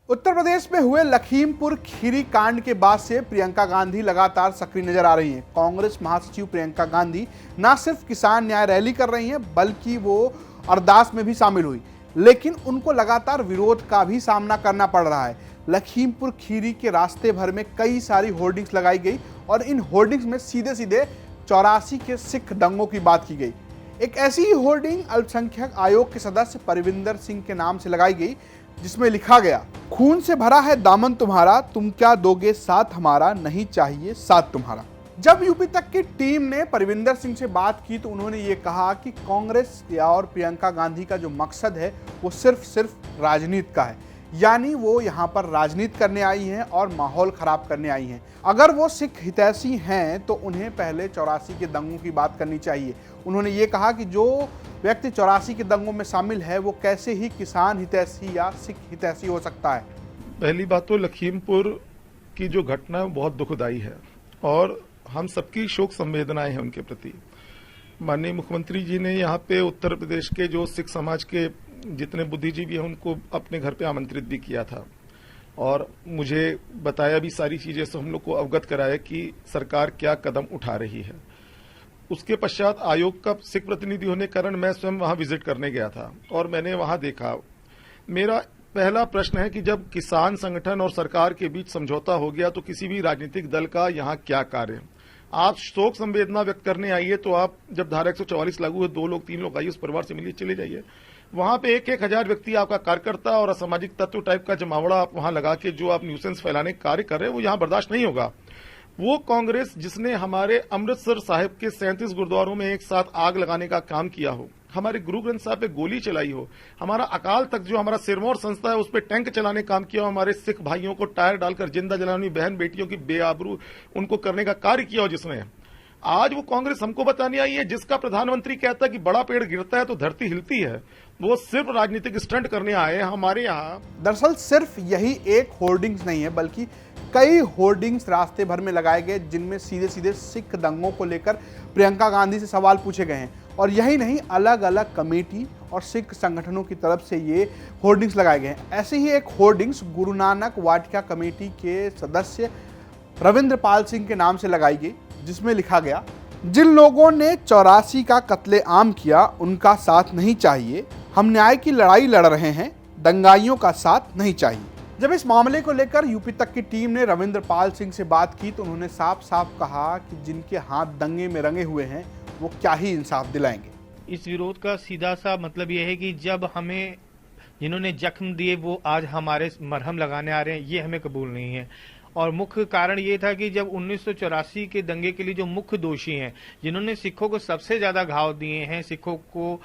उत्तर प्रदेश में हुए लखीमपुर खीरी कांड के बाद से प्रियंका गांधी लगातार सक्रिय नजर आ रही हैं। कांग्रेस महासचिव प्रियंका गांधी न सिर्फ किसान न्याय रैली कर रही हैं, बल्कि वो अरदास में भी शामिल हुई, लेकिन उनको लगातार विरोध का भी सामना करना पड़ रहा है। लखीमपुर खीरी के रास्ते भर में कई सारी होर्डिंग्स लगाई गई और इन होर्डिंग्स में सीधे सीधे 84 के सिख दंगों की बात की गई। एक ऐसी ही होर्डिंग अल्पसंख्यक आयोग के सदस्य परविंदर सिंह के नाम से लगाई गई, जिसमें लिखा गया, खून से भरा है दामन तुम्हारा, तुम क्या दोगे साथ हमारा, नहीं चाहिए साथ तुम्हारा। जब यूपी तक की टीम ने परविंदर सिंह से बात की तो उन्होंने ये कहा कि कांग्रेस और प्रियंका गांधी का जो मकसद है वो सिर्फ राजनीति का है, यानी वो यहाँ पर राजनीति करने आई हैं और माहौल खराब करने आई हैं। अगर वो सिख हितैषी हैं तो उन्हें पहले 84 के दंगों की बात करनी चाहिए। उन्होंने ये कहा कि जो व्यक्ति 84 के दंगों में शामिल है वो कैसे ही किसान हितैषी या सिख हितैषी हो सकता है। पहली बात तो लखीमपुर की जो घटना है बहुत दुखदाई है और हम सबकी शोक संवेदनाएं हैं उनके प्रति। माननीय मुख्यमंत्री जी ने यहाँ पे उत्तर प्रदेश के जो सिख समाज के जितने बुद्धिजीवी हैं उनको अपने घर पे आमंत्रित भी किया था और मुझे बताया भी सारी चीजें से हम लोग को अवगत कराया कि सरकार क्या कदम उठा रही है। उसके पश्चात आयोग का सिख प्रतिनिधि होने के कारण मैं स्वयं वहां विजिट करने गया था और मैंने वहां देखा। मेरा पहला प्रश्न है कि जब किसान संगठन और सरकार के बीच समझौता हो गया तो किसी भी राजनीतिक दल का यहाँ क्या कार्य। आप शोक संवेदना व्यक्त करने आइए तो आप जब धारा 144 लागू है 2 लोग 3 लोग आइए, उस परिवार से मिलिए, चले जाइए। वहां पे 1-1 हजार व्यक्ति आपका कार्यकर्ता और असामाजिक तत्व टाइप का जमावड़ा आप वहां लगा के जो आप न्यूसेंस फैलाने का कार्य कर रहे हैं वो यहां बर्दाश्त नहीं होगा। वो कांग्रेस जिसने हमारे अमृतसर साहिब के 37 गुरुद्वारों में एक साथ आग लगाने का काम किया हो, हमारे गुरु ग्रंथ साहब पे गोली चलाई हो, हमारा अकाल तख्त जो हमारा सिरमौर संस्था है उस पर टैंक चलाने का काम किया हो, हमारे सिख भाइयों को टायर डालकर जिंदा जलानी, बहन बेटियों की बेआबरू उनको करने का कार्य किया हो, जिसने आज वो कांग्रेस हमको बताने आई है जिसका प्रधानमंत्री कहता है कि बड़ा पेड़ गिरता है तो धरती हिलती है, वो सिर्फ राजनीतिक स्टंट करने आए हैं हमारे यहाँ। दरअसल सिर्फ यही एक होर्डिंग्स नहीं है, बल्कि कई होर्डिंग्स रास्ते भर में लगाए गए जिनमें सीधे सीधे सिख दंगों को लेकर प्रियंका गांधी से सवाल पूछे गए हैं। और यही नहीं, अलग अलग कमेटी और सिख संगठनों की तरफ से ये होर्डिंग्स लगाए गए हैं। ऐसे ही एक होर्डिंग्स गुरु नानक वाटिका कमेटी के सदस्य रविंद्र पाल सिंह के नाम से लगाई गई, जिसमें लिखा गया, जिन लोगों ने 84 का कत्लेआम किया उनका साथ नहीं चाहिए, हम न्याय की लड़ाई लड़ रहे हैं, दंगाइयों का साथ नहीं चाहिए। जब इस मामले को लेकर यूपी तक की टीम ने रविंद्र पाल सिंह से बात की तो उन्होंने साफ साफ कहा कि जिनके हाथ दंगे में रंगे हुए हैं वो क्या ही इंसाफ दिलाएंगे। इस विरोध का सीधा सा मतलब यह है कि जब हमें जिन्होंने जख्म दिए वो आज हमारे मरहम लगाने आ रहे हैं, ये हमें कबूल नहीं है। और मुख्य कारण ये था कि जब 1984 के दंगे के लिए जो मुख्य दोषी हैं, जिन्होंने सिखों को सबसे ज्यादा घाव दिए हैं, सिखों को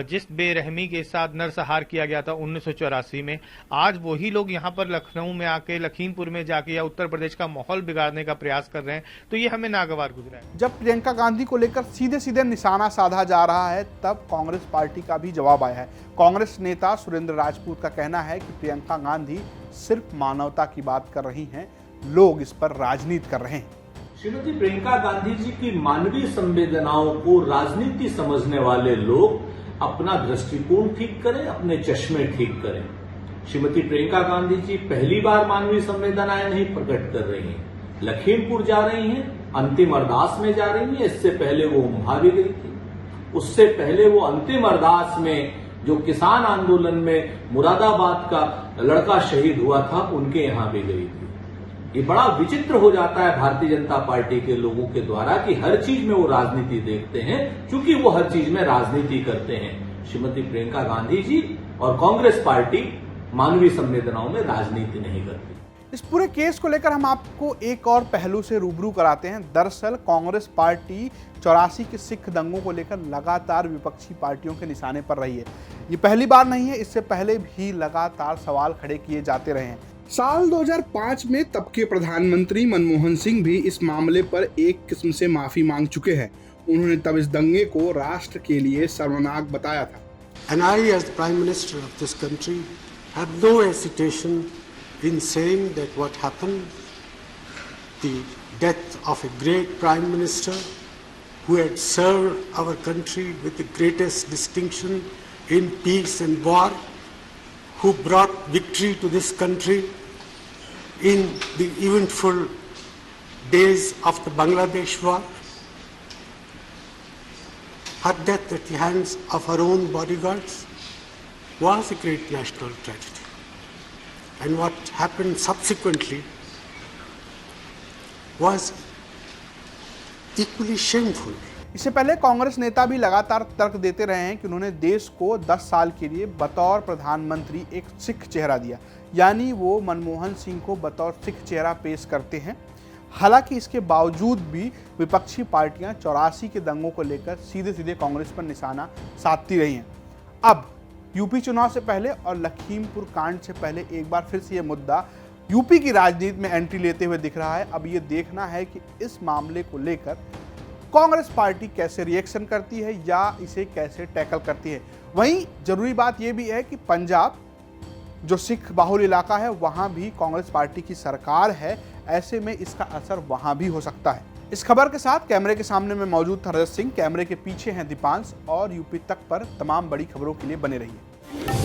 जिस बेरहमी के साथ नरसंहार किया गया था 1984 में, आज वही लोग यहाँ पर लखनऊ में आके, लखीमपुर में जाके या उत्तर प्रदेश का माहौल बिगाड़ने का प्रयास कर रहे हैं, तो ये हमें नागवार गुजरा है। जब प्रियंका गांधी को लेकर सीधे सीधे निशाना साधा जा रहा है तब कांग्रेस पार्टी का भी जवाब आया है। कांग्रेस नेता सुरेंद्र राजपूत का कहना है कि प्रियंका गांधी सिर्फ मानवता की बात कर रही हैं, लोग इस पर राजनीति कर रहे हैं। श्रीमती प्रियंका गांधी जी की मानवीय संवेदनाओं को राजनीति समझने वाले लोग अपना दृष्टिकोण ठीक करें, अपने चश्मे ठीक करें। श्रीमती प्रियंका गांधी जी पहली बार मानवीय संवेदनाएं नहीं प्रकट कर रही हैं। लखीमपुर जा रही हैं, अंतिम अरदास में जा रही हैं। इससे पहले वो उम्हा भी गई थी, उससे पहले वो अंतिम अरदास में जो किसान आंदोलन में मुरादाबाद का लड़का शहीद हुआ था उनके यहां भी गई थी। ये बड़ा विचित्र हो जाता है भारतीय जनता पार्टी के लोगों के द्वारा कि हर चीज में वो राजनीति देखते हैं, क्योंकि वो हर चीज में राजनीति करते हैं। श्रीमती प्रियंका गांधी जी और कांग्रेस पार्टी मानवीय संवेदनाओं में राजनीति नहीं करती। इस पूरे केस को लेकर हम आपको एक और पहलू से रूबरू कराते हैं। दरअसल कांग्रेस पार्टी 84 के सिख दंगों को लेकर लगातार विपक्षी पार्टियों के निशाने पर रही है। ये पहली बार नहीं है, इससे पहले भी लगातार सवाल खड़े किए जाते रहे हैं। साल 2005 में तब के प्रधानमंत्री मनमोहन सिंह भी इस मामले पर एक किस्म से माफी मांग चुके हैं। उन्होंने तब इस दंगे को राष्ट्र के लिए शर्मनाक बताया था। And I, as the Prime Minister of this country, have no hesitation in saying that what happened, the death of a great Prime Minister who had served our country with the greatest distinction in peace and war, who brought victory to this country in the eventful days of the Bangladesh war. Her death at the hands of her own bodyguards was a great national tragedy. And what happened subsequently was equally shameful. इससे पहले कांग्रेस नेता भी लगातार तर्क देते रहे हैं कि उन्होंने देश को 10 साल के लिए बतौर प्रधानमंत्री एक सिख चेहरा दिया, यानी वो मनमोहन सिंह को बतौर सिख चेहरा पेश करते हैं। हालांकि इसके बावजूद भी विपक्षी पार्टियां 84 के दंगों को लेकर सीधे सीधे कांग्रेस पर निशाना साधती रही हैं। अब यूपी चुनाव से पहले और लखीमपुर कांड से पहले एक बार फिर से ये मुद्दा यूपी की राजनीति में एंट्री लेते हुए दिख रहा है। अब ये देखना है कि इस मामले को लेकर कांग्रेस पार्टी कैसे रिएक्शन करती है या इसे कैसे टैकल करती है। वहीं जरूरी बात यह भी है कि पंजाब जो सिख बाहुल इलाका है वहां भी कांग्रेस पार्टी की सरकार है, ऐसे में इसका असर वहां भी हो सकता है। इस खबर के साथ कैमरे के सामने में मौजूद था रजत सिंह, कैमरे के पीछे हैं दीपांश, और यूपी तक पर तमाम बड़ी खबरों के लिए बने रहिए।